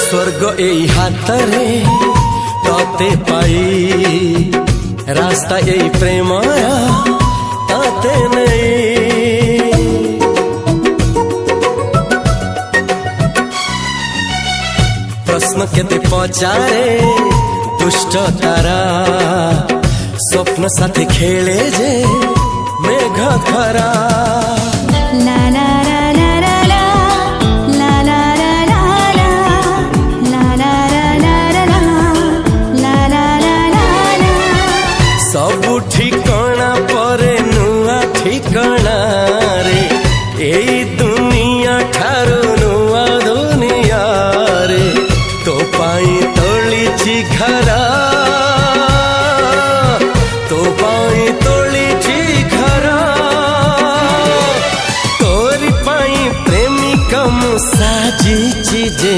स्वर्ग एई हातरे तते पाई रास्ता एई प्रेमया ताते नहीं। प्रश्न केते पचारे दुष्ट तारा स्वप्न साथी खेले जे मेघ खरा। ला ला ला ला ला ला ला ला ला ला ला ला ला ला ला। सबु ठिकाना परे नुआ ठिकाना रे एई दुनिया ठारू नुआ दुनिया रे। तो पाई तोलिछि घरा तो पाई तोलिछि घरा तोरी पाई प्रेमिका मु साजिछि जे